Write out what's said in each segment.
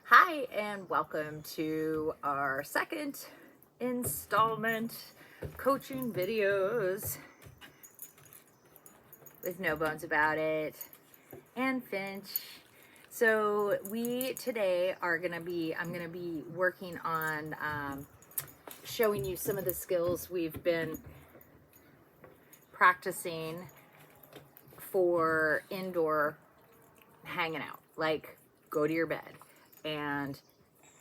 Hi, and welcome to our second installment coaching videos with No Bones About It and Finch. So we today are I'm gonna be working on showing you some of the skills we've been practicing for indoor hanging out, like go to your bed and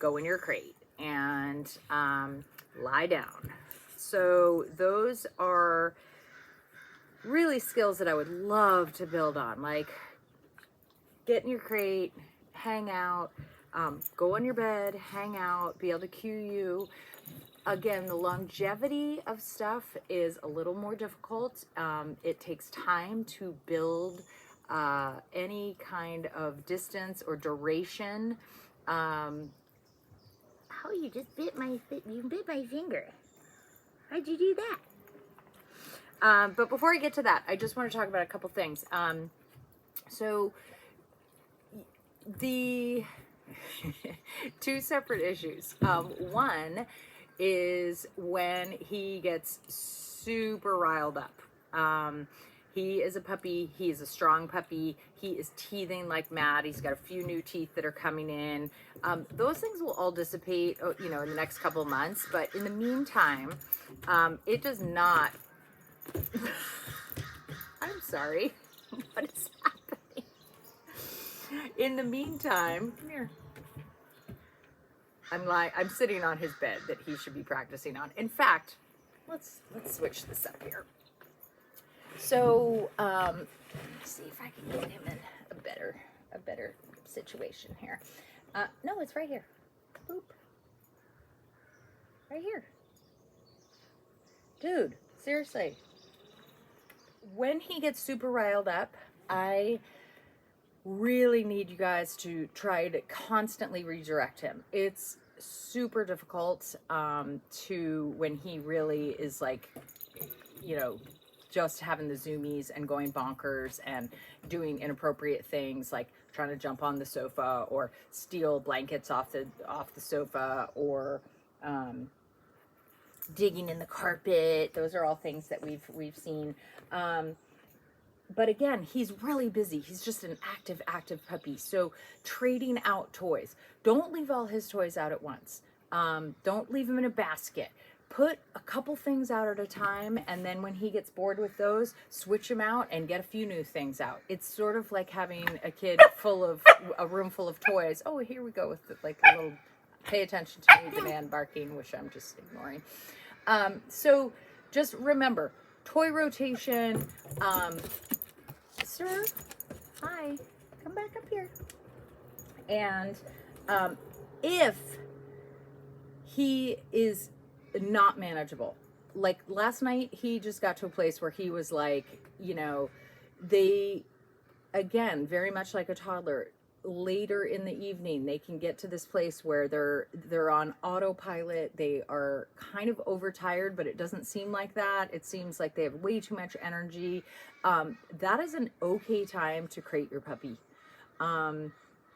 go in your crate and lie down. So those are really skills that I would love to build on, like get in your crate, hang out, go on your bed, hang out, be able to cue you. Again, the longevity of stuff is a little more difficult. It takes time to build any kind of distance or duration. Oh, you just you bit my finger. How'd you do that? But before I get to that, I just want to talk about a couple things. So the two separate issues. One is when he gets super riled up. He is a puppy. He is a strong puppy. He is teething like mad. He's got a few new teeth that are coming in. Those things will all dissipate, in the next couple of months. But in the meantime, it does not. I'm sorry. What is happening? In the meantime, come here. I'm sitting on his bed that he should be practicing on. In fact, let's switch this up here. So, let me see if I can get him in a better situation here. No, it's right here. Boop. Right here. Dude, seriously. When he gets super riled up, I really need you guys to try to constantly redirect him. It's super difficult to when he really is like, just having the zoomies and going bonkers and doing inappropriate things like trying to jump on the sofa or steal blankets off the sofa or digging in the carpet. Those are all things that we've seen. But again, he's really busy. He's just an active puppy. So trading out toys. Don't leave all his toys out at once. Don't leave them in a basket. Put a couple things out at a time, and then when he gets bored with those, switch them out and get a few new things out. It's sort of like having a room full of toys. Oh, here we go with a little, pay attention to me, the man barking, which I'm just ignoring. So just remember, toy rotation. Sir, hi, come back up here. And if he is not manageable, like last night, he just got to a place where he was like, again, very much like a toddler, later in the evening they can get to this place where they're on autopilot. They are kind of overtired, but it doesn't seem like that. It seems like they have way too much energy. That is an okay time to crate your puppy.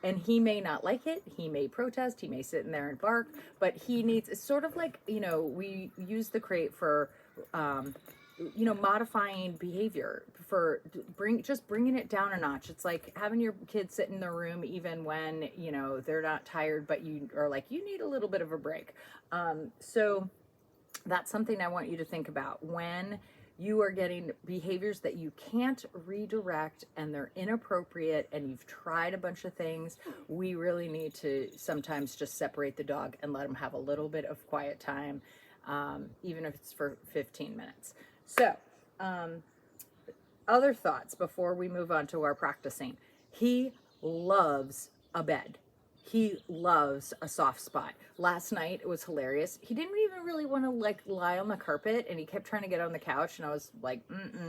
And he may not like it. He may protest. He may sit in there and bark, but it's sort of like, we use the crate for, modifying behavior, for bringing it down a notch. It's like having your kids sit in their room even when, they're not tired, but you are like, you need a little bit of a break. So that's something I want you to think about when you are getting behaviors that you can't redirect and they're inappropriate and you've tried a bunch of things. We really need to sometimes just separate the dog and let him have a little bit of quiet time, even if it's for 15 minutes. So, other thoughts before we move on to our practicing. He loves a bed. He loves a soft spot. Last night, it was hilarious. He didn't even really want to lie on the carpet, and he kept trying to get on the couch, and I was like,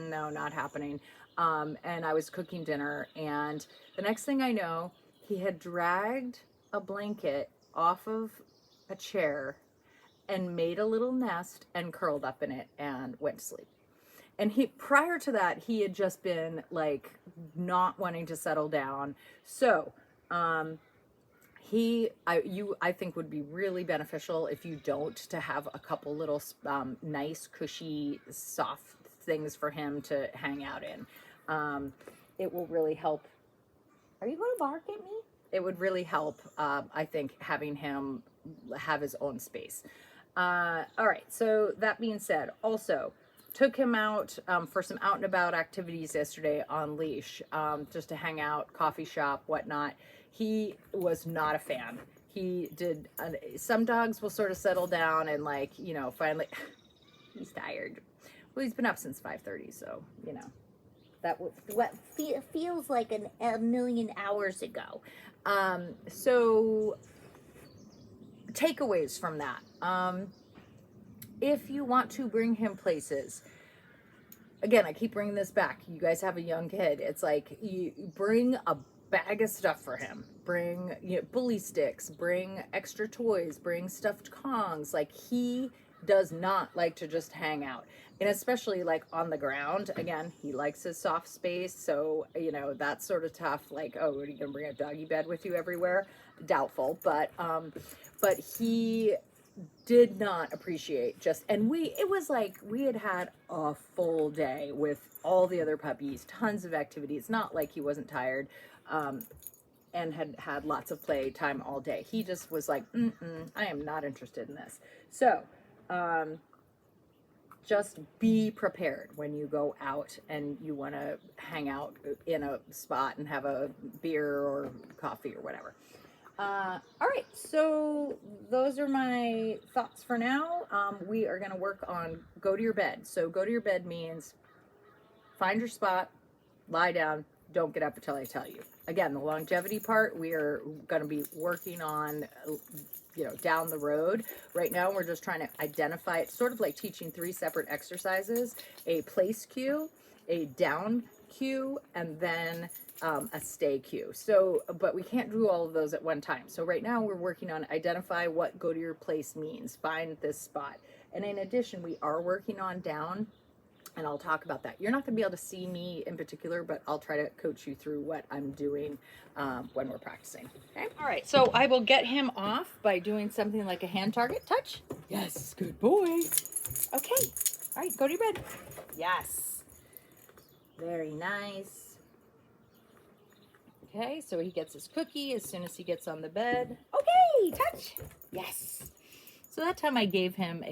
no, not happening. And I was cooking dinner, and the next thing I know, he had dragged a blanket off of a chair and made a little nest and curled up in it and went to sleep. And prior to that, he had just been like not wanting to settle down. So, I think would be really beneficial if you don't, to have a couple little nice, cushy, soft things for him to hang out in. It will really help. Are you going to bark at me? It would really help, I think, having him have his own space. All right, so that being said, also took him out for some out and about activities yesterday on leash, just to hang out, coffee shop, whatnot. He was not a fan. He did, some dogs will sort of settle down and, like, you know, finally, he's tired. Well, he's been up since 5:30, so, you know, that was what feels like a million hours ago. So takeaways from that. If you want to bring him places, again, I keep bringing this back. You guys have a young kid. It's like, you bring a bag of stuff for him. Bring, you know, bully sticks, bring extra toys, bring stuffed Kongs. Like, he does not like to just hang out. And especially like on the ground. Again, he likes his soft space. So, you know, that's sort of tough. Like, oh, what, are you going to bring a doggy bed with you everywhere? Doubtful. But he did not appreciate just, and it was like we had a full day with all the other puppies, tons of activities. Not like he wasn't tired, and had lots of play time all day. He just was like, I am not interested in this. So just be prepared when you go out and you want to hang out in a spot and have a beer or coffee or whatever. All right, so those are my thoughts for now. We are going to work on go to your bed. So go to your bed means find your spot, lie down, don't get up until I tell you. Again, the longevity part, we are going to be working on, you know, down the road. Right now, we're just trying to identify, it's sort of like teaching 3 separate exercises: a place cue, a down cue, and then a stay cue. So, but we can't do all of those at one time. So right now we're working on identify what go to your place means, find this spot. And in addition, we are working on down, and I'll talk about that. You're not gonna be able to see me in particular, but I'll try to coach you through what I'm doing when we're practicing. Okay. All right. So I will get him off by doing something like a hand target touch. Yes. Good boy. Okay. All right. Go to your bed. Yes. Very nice. Okay, so he gets his cookie as soon as he gets on the bed. Okay, touch. Yes. So that time I gave him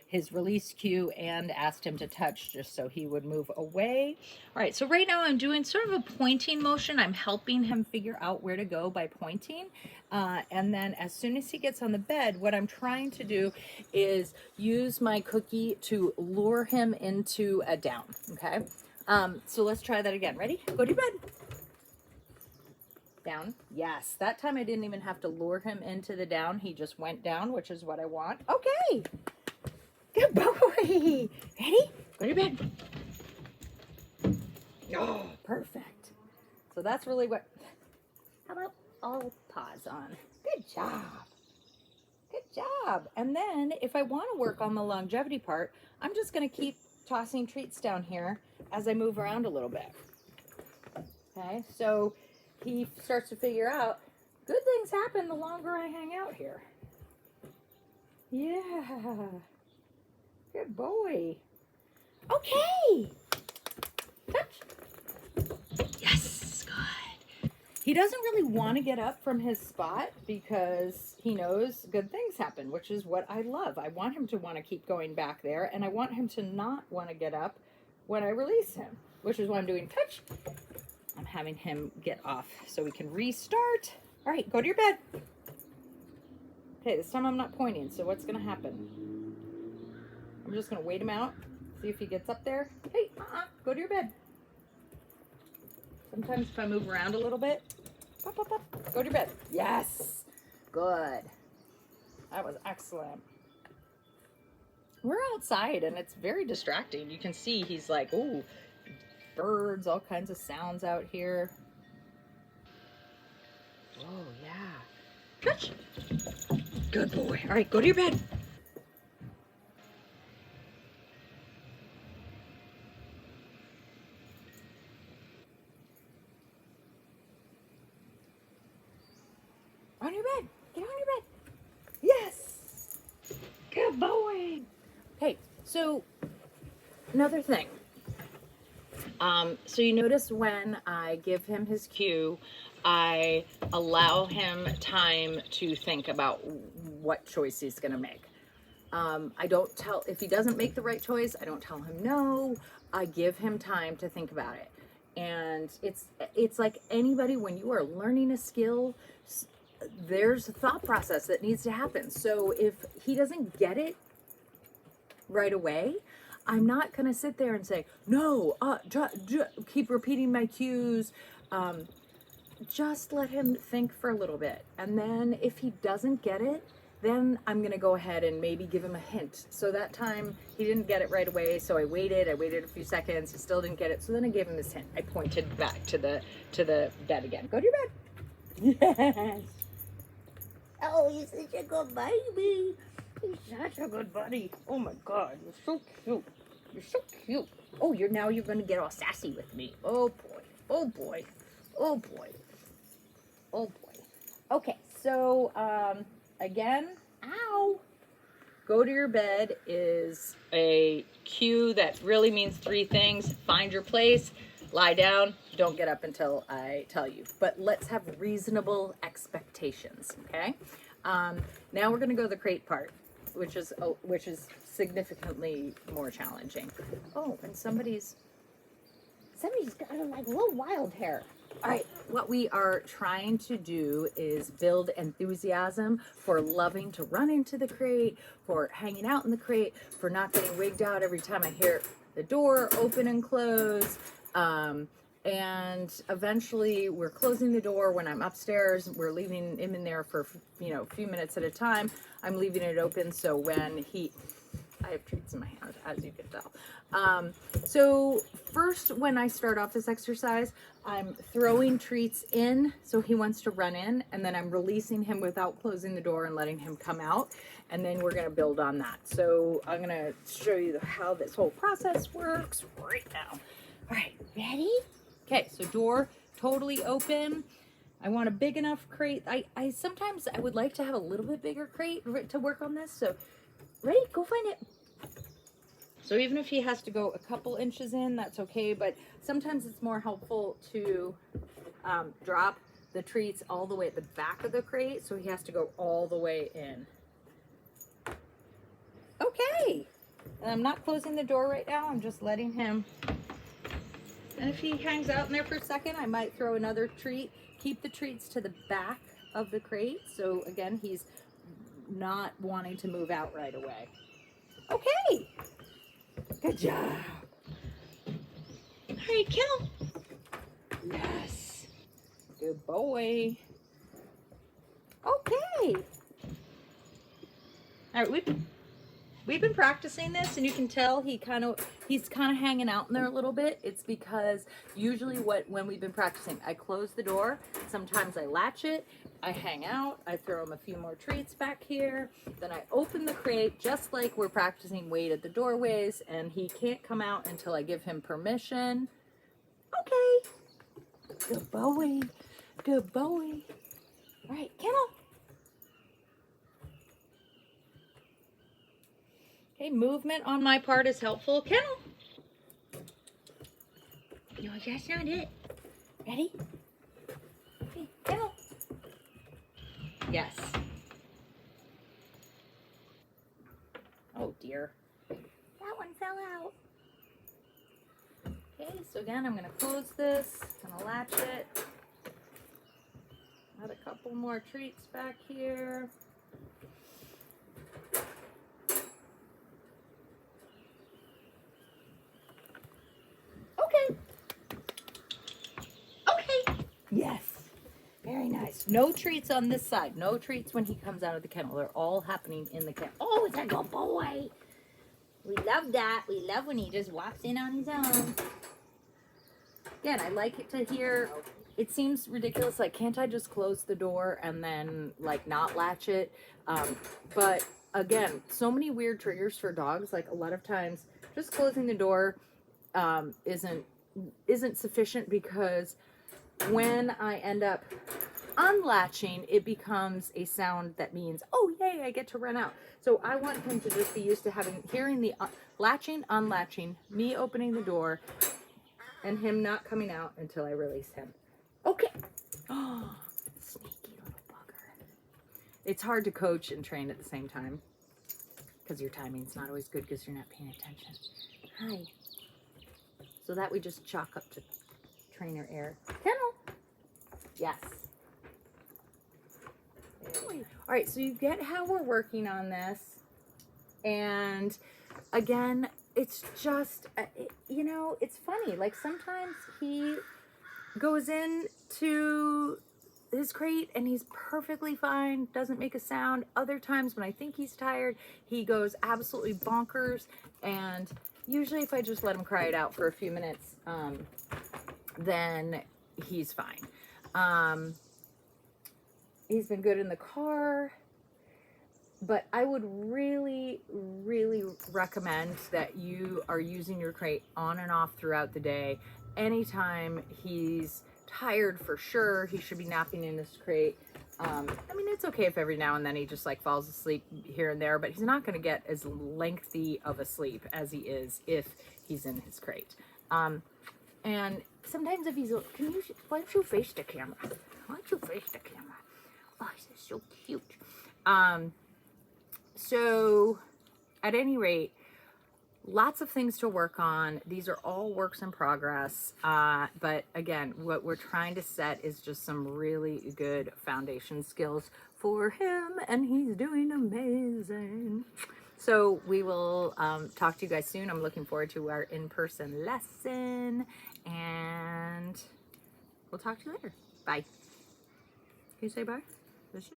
his release cue and asked him to touch just so he would move away. All right, so right now I'm doing sort of a pointing motion. I'm helping him figure out where to go by pointing. And then as soon as he gets on the bed, what I'm trying to do is use my cookie to lure him into a down, okay? So let's try that again. Ready? Go to your bed. Down. Yes. That time I didn't even have to lure him into the down. He just went down, which is what I want. Okay. Good boy. Ready? Go to your bed. Oh, perfect. So that's really what, how about all paws on? Good job. Good job. And then if I want to work on the longevity part, I'm just going to keep tossing treats down here as I move around a little bit. Okay. So he starts to figure out good things happen the longer I hang out here. Yeah. Good boy. Okay. Touch. Yes. Good. He doesn't really want to get up from his spot because he knows good things happen, which is what I love. I want him to want to keep going back there, and I want him to not want to get up when I release him, which is why I'm doing touch. I'm having him get off so we can restart. All right, go to your bed. Okay, this time I'm not pointing, so what's gonna happen? I'm just gonna wait him out, see if he gets up there. Hey, go to your bed. Sometimes if I move around a little bit, pop, pop, pop, go to your bed. Yes, good. That was excellent. We're outside and it's very distracting. You can see he's like, ooh, birds, all kinds of sounds out here. Oh, yeah. Touch. Good boy. All right, go to your bed. On your bed. So another thing. So you notice when I give him his cue, I allow him time to think about what choice he's going to make. I don't tell, if he doesn't make the right choice, I don't tell him no. I give him time to think about it. And it's like anybody, when you are learning a skill, there's a thought process that needs to happen. So if he doesn't get it right away, I'm not going to sit there and say, no, keep repeating my cues. Just let him think for a little bit. And then if he doesn't get it, then I'm going to go ahead and maybe give him a hint. So that time he didn't get it right away. So I waited a few seconds. He still didn't get it. So then I gave him this hint. I pointed back to the bed again. Go to your bed. Yes. Oh, you're such a good baby. You're such a good buddy. Oh my God, you're so cute. You're so cute. Oh, you're going to get all sassy with me. Oh boy. Oh boy. Oh boy. Oh boy. Okay, so again, ow. Go to your bed is a cue that really means 3 things. Find your place, lie down, don't get up until I tell you. But let's have reasonable expectations, okay? Now we're going to go to the crate part, which is significantly more challenging. Oh, and somebody's got a like little wild hair. All right, what we are trying to do is build enthusiasm for loving to run into the crate, for hanging out in the crate, for not getting wigged out every time I hear the door open and close. And eventually we're closing the door when I'm upstairs. We're leaving him in there for, a few minutes at a time. I'm leaving it open so when I have treats in my hand, as you can tell. So first, when I start off this exercise, I'm throwing treats in, so he wants to run in, and then I'm releasing him without closing the door and letting him come out, and then we're gonna build on that. So I'm gonna show you how this whole process works right now. All right, ready? Okay, so door totally open. I want a big enough crate. I sometimes I would like to have a little bit bigger crate to work on this, so ready? Go find it. So even if he has to go a couple inches in, that's okay. But sometimes it's more helpful to drop the treats all the way at the back of the crate. So he has to go all the way in. Okay. And I'm not closing the door right now. I'm just letting him. And if he hangs out in there for a second, I might throw another treat. Keep the treats to the back of the crate. So again, he's not wanting to move out right away. Okay. Good job. All right, Kel. Yes. Good boy. Okay. All right, we've been practicing this, and you can tell he's kind of hanging out in there a little bit. It's because usually when we've been practicing, I close the door. Sometimes I latch it. I hang out. I throw him a few more treats back here. Then I open the crate, just like we're practicing wait at the doorways, and he can't come out until I give him permission. Okay. Good boy. Good boy. All right, kennel. Okay, movement on my part is helpful. Kennel. No, that's not it. Ready? Okay, kennel. Yes. Oh dear. That one fell out. Okay, so again, I'm gonna close this, gonna latch it. Add a couple more treats back here. Okay. Okay. Yes. Very nice. No treats on this side. No treats when he comes out of the kennel. They're all happening in the kennel. Oh, it's a good boy. We love that. We love when he just walks in on his own. Again, I like it to hear. It seems ridiculous. Like, can't I just close the door and then, like, not latch it? But again, so many weird triggers for dogs. Like, a lot of times, just closing the door isn't sufficient, because when I end up unlatching, it becomes a sound that means, oh, yay, I get to run out. So I want him to just be used to hearing the latching, unlatching, me opening the door, and him not coming out until I release him. Okay. Oh, sneaky little bugger. It's hard to coach and train at the same time because your timing's not always good because you're not paying attention. Hi. So that we just chalk up to trainer error. Kennel. Yes. All right, so you get how we're working on this. And again, it's just, you know, it's funny. Like sometimes he goes into his crate and he's perfectly fine, doesn't make a sound. Other times when I think he's tired, he goes absolutely bonkers. And usually if I just let him cry it out for a few minutes, then he's fine. He's been good in the car, but I would really, really recommend that you are using your crate on and off throughout the day. Anytime he's tired, for sure, he should be napping in his crate. I mean, it's okay if every now and then he just like falls asleep here and there, but he's not going to get as lengthy of a sleep as he is if he's in his crate. And sometimes if he's, why don't you face the camera? Why don't you face the camera? Oh, this is so cute. So at any rate, lots of things to work on. These are all works in progress. But again, what we're trying to set is just some really good foundation skills for him, and he's doing amazing. So we will talk to you guys soon. I'm looking forward to our in-person lesson, and we'll talk to you later. Bye. Can you say bye?